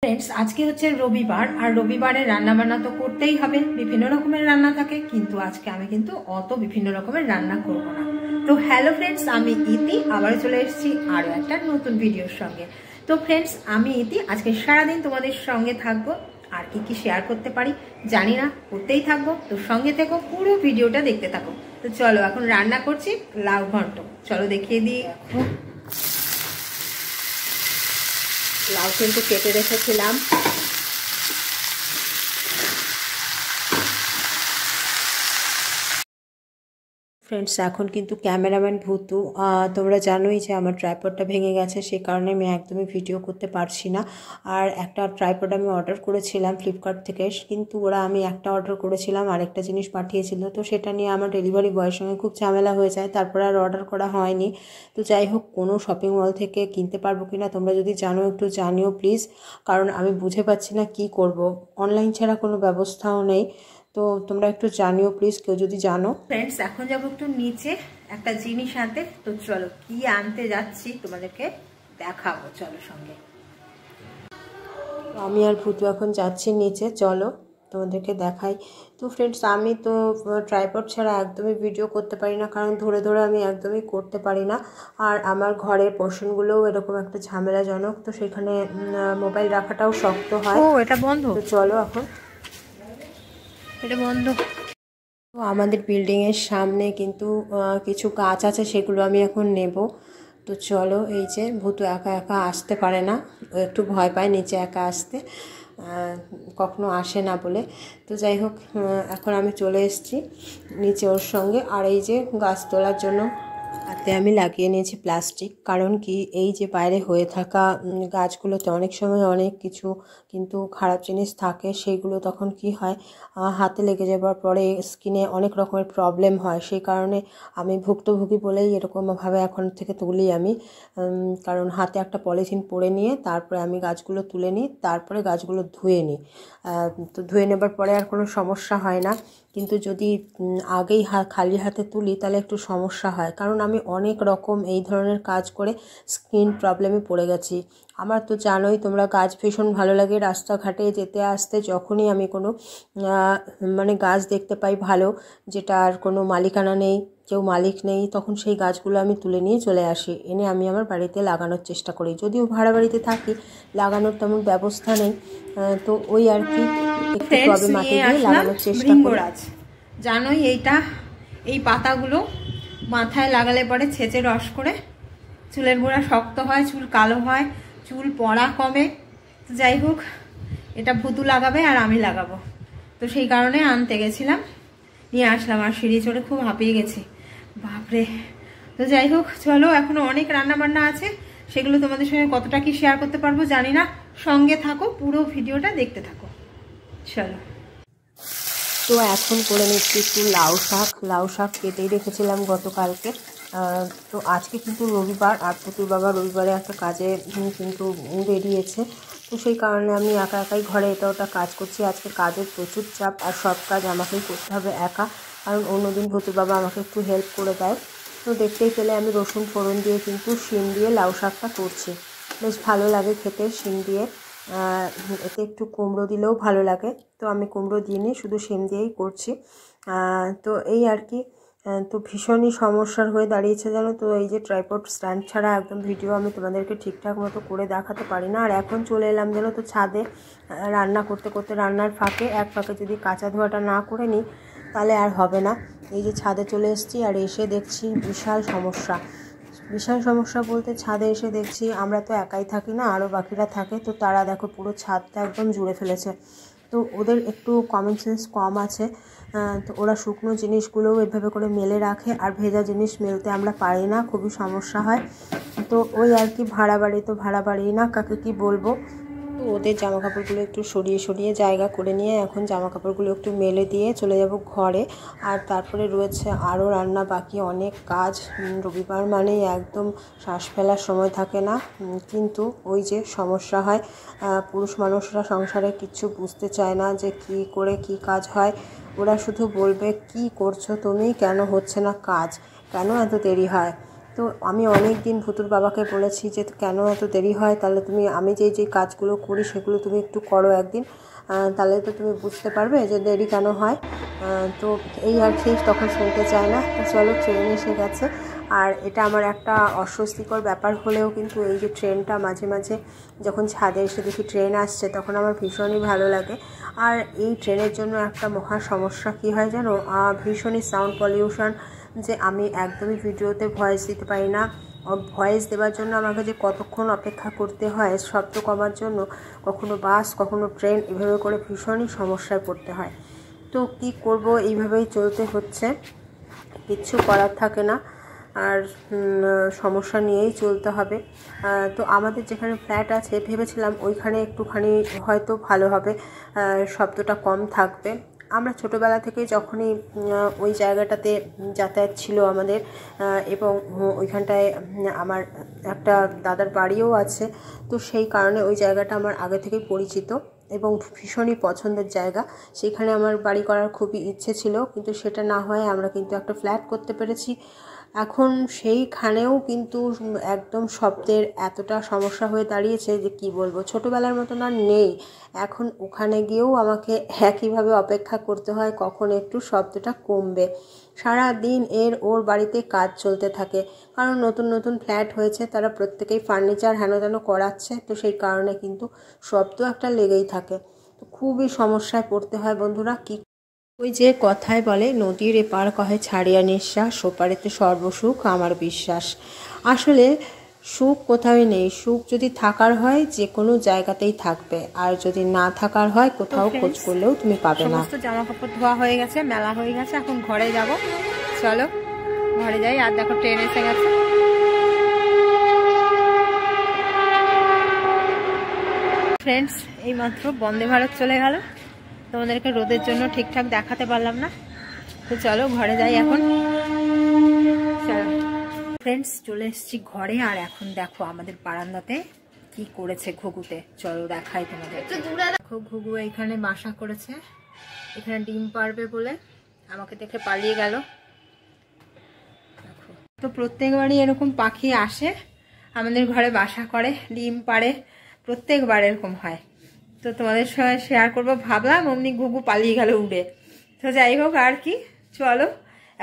Friends आज के होच्छे रविवार और रविवारे रान्ना बान्ना तो करतेई हबे विभिन्न रकमेर रान्ना थाके किन्तु आज के आमी किन्तु अत विभिन्न रकमेर रान्ना करब ना। तो हेलो फ्रेंड्स आमी इति आबार चले एसेछि आरो एकटा नतुन भिडियोर संगे। तो फ्रेंड्स आमी इति आज के सारा दिन तोमादेर संगे थाकबो और की शेयर करते पारी जानी ना करतेई थाकबो। तो संगे थेको पुरो भिडियोटा देखते थाको। तो चलो एखन रान्ना करछि लाउ घन्ट, चलो देखिए दिई। लाउ किन्तु केटे रेखेছিলাম। फ्रेंड्स এখন কিন্তু ক্যামেরাম্যান ভূতু তোমরা জানোই যে আমার ট্রাইপডটা ভেঙে গেছে, সেই কারণে আমি একদমই ভিডিও করতে পারছি না। আর একটা ট্রাইপড আমি অর্ডার করেছিলাম ফ্লিপকার্ট থেকে, কিন্তু ওরা আমি একটা অর্ডার করেছিলাম আর একটা জিনিস পাঠিয়েছিল, তো সেটা নিয়ে আমার ডেলিভারি বয়ের সঙ্গে খুব ঝামেলা হয়ে যায়, তারপর আর অর্ডার করা হয়নি। তো যাই হোক কোনো শপিং মল থেকে কিনতে পারবো কিনা তোমরা যদি জানো একটু জানিও প্লিজ, কারণ আমি বুঝে পাচ্ছি না কি করব, অনলাইন ছাড়া কোনো ব্যবস্থাও নেই। তো তোমরা একটু জানিও প্লিজ কেউ যদি জানো। ফ্রেন্ডস এখন যাব একটু নিচে একটা জিনিস আনতে, তো চলো কি আনতে যাচ্ছি তোমাদেরকে দেখাবো, চলো সঙ্গে। আমি আর ভূতু এখন যাচ্ছি নিচে, চলো তোমাদেরকে দেখাই। তো ফ্রেন্ডস আমি তো ট্রাইপড ছাড়া একদমই ভিডিও করতে পারি না, কারণ ধরে ধরে আমি একদমই করতে পারি না। আর আমার ঘরের পোর্শনগুলোও এরকম একটা ঝামেলাজনক, তো সেখানে মোবাইল রাখাটাও শক্ত হয়। ও এটা বন্ধ, তো চলো এখন এটা বন্ধ। তো আমাদের বিল্ডিংয়ের সামনে কিন্তু কিছু গাছ আছে, সেগুলো আমি এখন নেব। তো চলো, এই যে ভূতু একা একা আসতে পারে না, ও একটু ভয় পায় নিচে একা আসতে, কখনো আসে না বলে। তো যাই হোক এখন আমি চলে এসেছি নিচে ওর সঙ্গে। আর এই যে গাছ তোলার জন্য হাতে আমি লাগিয়ে নিয়েছি প্লাস্টিক, কারণ কি এই যে বাইরে হয়ে থাকা গাছগুলোতে অনেক সময় অনেক কিছু কিন্তু খারাপ জিনিস থাকে, সেইগুলো তখন কি হয় হাতে লেগে যাবার পরে স্কিনে অনেক রকমের প্রবলেম হয়। সেই কারণে আমি ভুক্তভোগী বলেই এরকমভাবে এখন থেকে তুলি আমি, কারণ হাতে একটা পলিথিন পরে নিয়ে তারপরে আমি গাছগুলো তুলে নিই, তারপরে গাছগুলো ধুয়ে নিই। তো ধুয়ে নেবার পরে আর কোনো সমস্যা হয় না, কিন্তু যদি আগেই খালি হাতে তুলি তাহলে একটু সমস্যা হয়, কারণ আমি অনেক রকম এই ধরনের কাজ করে স্কিন প্রবলেমে পড়ে গেছি। আমার তো জানোই তোমরা গাছ ভীষণ ভালো লাগে, রাস্তাঘাটে যেতে আসতে যখনই আমি কোনো মানে গাছ দেখতে পাই ভালো, যেটা আর কোনো মালিকানা নেই, কেউ মালিক নেই, তখন সেই গাছগুলো আমি তুলে নিয়ে চলে আসি, এনে আমি আমার বাড়িতে লাগানোর চেষ্টা করি। যদিও ভাড়া বাড়িতে থাকি লাগানোর তেমন ব্যবস্থা নেই, তো ওই আর কি একটু টবে মাটি দিয়ে লাগানোর চেষ্টা করি। জানোই এইটা এই পাতাগুলো মাথায় লাগালে পরে ছেঁচে রস করে চুলের গোড়া শক্ত হয়, চুল কালো হয়, চুল পড়া কমে। তো যাই হোক এটা ভূতু লাগাবে আর আমি লাগাবো, তো সেই কারণে আনতে গেছিলাম, নিয়ে আসলাম। আর সিঁড়ি চড়ে খুব হাঁপিয়ে গেছি বাপরে। তো যাই হোক চলো, এখনো অনেক রান্না বান্না আছে, সেগুলো তোমাদের সঙ্গে কতটা কি শেয়ার করতে পারবো জানি না, সঙ্গে থাকো পুরো ভিডিওটা দেখতে থাকো চলো। তো এখন করে নিচ্ছি একটু লাউ শাক কেটেই রেখেছিলাম গতকালকে। তো আজকে কিন্তু রবিবার, আর পুতুর বাবা রবিবারে একটা কাজে কিন্তু বেরিয়েছে, তো সেই কারণে আমি একা একাই ঘরে এটা ওটা কাজ করছি। আজকে কাজের প্রচুর চাপ, আর সব কাজ আমাকেই করতে হবে একা, কারণ অন্যদিন পুতুর বাবা আমাকে একটু হেল্প করে দেয়। তো দেখতেই পেলে আমি রসুন ফোড়ন দিয়ে কিন্তু শিম দিয়ে লাউ শাকটা করছি, বেশ ভালো লাগে খেতে শিম দিয়ে, এতে একটু কুমড়ো দিলেও ভালো লাগে, তো আমি কুমড়ো দিইনি, শুধু শিম দিয়েই করছি। তো এই আর কি, তো ভীষণই সমস্যার হয়ে দাঁড়িয়েছে জানো তো, এই যে ট্রাইপড স্ট্যান্ড ছাড়া একদম ভিডিও আমি তোমাদেরকে ঠিকঠাক মতো করে দেখাতে পারি না। আর এখন চলে এলাম জানো তো ছাদে, রান্না করতে করতে রান্নার ফাঁকে এক ফাঁকে যদি কাঁচা ধোয়াটা না করে নিই তাহলে আর হবে না। এই যে ছাদে চলে এসেছি, আর এসে দেখছি বিশাল সমস্যা বলতে ছাদে এসে দেখছি আমরা তো একাই থাকি না, আরও বাকিরা থাকে, তো তারা দেখো পুরো ছাদটা একদম জুড়ে ফেলেছে। তো ওদের একটু কমন সেন্স কম আছে, তো ওরা শুকনো জিনিসগুলোও এভাবে করে মেলে রাখে, আর ভেজা জিনিস মেলতে আমরা পারি না, খুবই সমস্যা হয়। তো ওই আর কি, ভাড়া বাড়ি না, কাকে কি বলবো। তো ওদের জামা কাপড়গুলো একটু সরিয়ে জায়গা করে নিয়ে এখন জামা কাপড়গুলো একটু মেলে দিয়ে চলে যাব ঘরে। আর তারপরে রয়েছে আরও রান্না বাকি অনেক কাজ, রবিবার মানেই একদম শ্বাস ফেলার সময় থাকে না, কিন্তু ওই যে সমস্যা হয়, পুরুষ মানুষরা সংসারে কিচ্ছু বুঝতে চায় না যে কি করে কি কাজ হয়, ওরা শুধু বলবে কি করছো তুমি, কেন হচ্ছে না কাজ, কেন এত দেরি হয়। তো আমি অনেক দিন ভুতুর বাবাকে বলেছি যে কেন এত দেরি হয়, তাহলে তুমি আমি যে কাজগুলো করি সেগুলো তুমি একটু করো একদিন, তাহলে তো তুমি বুঝতে পারবে যে দেরি কেন হয়। তো এই আর কি, তখন শুনতে চায় না। তো চলো, ট্রেন এসে গেছে। আর এটা আমার একটা অস্বস্তিকর ব্যাপার হলেও কিন্তু এই যে ট্রেনটা মাঝে মাঝে যখন ছাদে এসে দেখি ট্রেন আসছে, তখন আমার ভীষণই ভালো লাগে। আর এই ট্রেনের জন্য একটা মহা সমস্যা কী হয় জানো, ভীষণই সাউন্ড পলিউশন, যে আমি একদমই ভিডিওতে ভয়েস দিতে পারি না। ভয়েস দেওয়ার জন্য আমাকে যে কতক্ষণ অপেক্ষা করতে হয় শব্দ কমার জন্য, কখনো বাস কখনো ট্রেন, এভাবে করে ভীষণই সমস্যায় পড়তে হয়। তো কি করব, এইভাবেই চলতে হচ্ছে, কিচ্ছু করার থাকে না। আর সমস্যা নিয়েই চলতে হবে। তো আমাদের যেখানে ফ্ল্যাট আছে ভেবেছিলাম ওইখানে একটুখানি হয়তো ভালো হবে, শব্দটা কম থাকবে। আমরা ছোটোবেলা থেকেই যখনই ওই জায়গাটাতে যাতায়াত ছিল আমাদের, এবং ওইখানটায় আমার একটা দাদার বাড়িও আছে, তো সেই কারণে ওই জায়গাটা আমার আগে থেকেই পরিচিত এবং ভীষণই পছন্দের জায়গা। সেখানে আমার বাড়ি করার খুবই ইচ্ছে ছিল, কিন্তু সেটা না হয় আমরা কিন্তু একটা ফ্ল্যাট করতে পেরেছি। এখন সেইখানেও কিন্তু একদম শব্দের এতটা সমস্যা হয়ে দাঁড়িয়েছে যে কি বলবো, ছোটোবেলার মতন আর নেই। এখন ওখানে গিয়েও আমাকে একইভাবে অপেক্ষা করতে হয় কখন একটু শব্দটা কমবে। সারা দিন ওর বাড়িতে কাজ চলতে থাকে, কারণ নতুন নতুন ফ্ল্যাট হয়েছে, তারা প্রত্যেকেই ফার্নিচার হেন তেন করাচ্ছে, তো সেই কারণে কিন্তু শব্দ একটা লেগেই থাকে। তো খুবই সমস্যায় পড়তে হয় বন্ধুরা। কি ওই যে কথায় বলে, নদীর এপার কহে ছাড়িয়া নিঃশ্বাস, ওপারেতে সর্বসুখ আমার বিশ্বাস। আসলে সুখ কোথাও নেই, সুখ যদি থাকার হয় যে কোনো জায়গাতেই থাকবে, আর যদি না থাকার হয় কোথাও খোঁজ করলেও তুমি পাবে না। সমস্ত জামা কাপড় ধোয়া হয়ে গেছে, মেলা হয়ে গেছে, এখন ঘরে যাব। চলো ঘরে যাই। আর দেখো ট্রেন এসে গেছে। ফ্রেন্ডস, এইমাত্র বন্দে ভারত চলে গেল, তোমাদেরকে রোদের জন্য ঠিকঠাক দেখাতে পারলাম না। তো চলো ঘরে যাই এখন। চলো ফ্রেন্ডস, চলে এসেছি ঘরে। আর এখন দেখো আমাদের বারান্দাতে কি করেছে ঘুঘুতে, চলো দেখাই তোমাদের। দেখো ঘুঘু এখানে বাসা করেছে, এখানে ডিম পারবে বলে আমাকে দেখে পালিয়ে গেল। দেখো, তো প্রত্যেকবারই এরকম পাখি আসে আমাদের ঘরে, বাসা করে, ডিম পারে, প্রত্যেকবার এরকম হয়। তো তোমাদের সঙ্গে শেয়ার করবো ভাবলাম, অমনি ঘুঘু পালিয়ে গেল উড়ে। তো যাই হোক, আর কি, চলো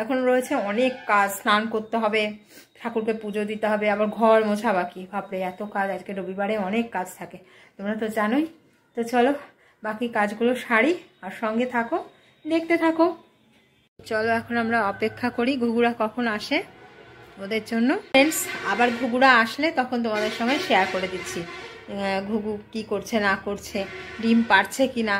এখন রয়েছে অনেক কাজ, স্নান করতে হবে, ঠাকুরকে পুজো দিতে হবে, আবার ঘর মোছা বাকি। বাপরে এত কাজ, আজকে রবিবারে অনেক কাজ থাকে, তোমরা তো জানোই। তো চলো বাকি কাজগুলো সারি, আর সঙ্গে থাকো, দেখতে থাকো। চলো এখন আমরা অপেক্ষা করি ঘুঘুরা কখন আসে ওদের জন্য। ফ্রেন্ডস, আবার ঘুঘুরা আসলে তখন তোমাদের সঙ্গে শেয়ার করে দিচ্ছি ঘুঘু কি করছে না করছে, ডিম পারছে কি না।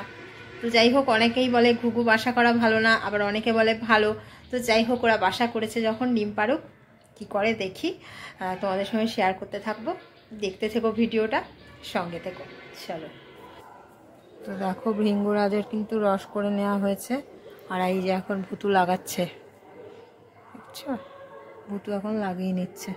তো যাই হোক, অনেকেই বলে ঘুঘু বাসা করা ভালো না, আবার অনেকে বলে ভালো। তো যাই হোক, ওরা বাসা করেছে যখন, ডিম পারুক, কী করে দেখি, তোমাদের সঙ্গে শেয়ার করতে থাকবো। দেখতে থেকো ভিডিওটা, সঙ্গে থেকো। চলো। তো দেখো ভৃঙ্গরাজের কিন্তু রস করে নেওয়া হয়েছে, আর এই যে এখন ভুতু লাগাচ্ছে, বুঝছো, ভুতু এখন লাগিয়ে নিচ্ছে।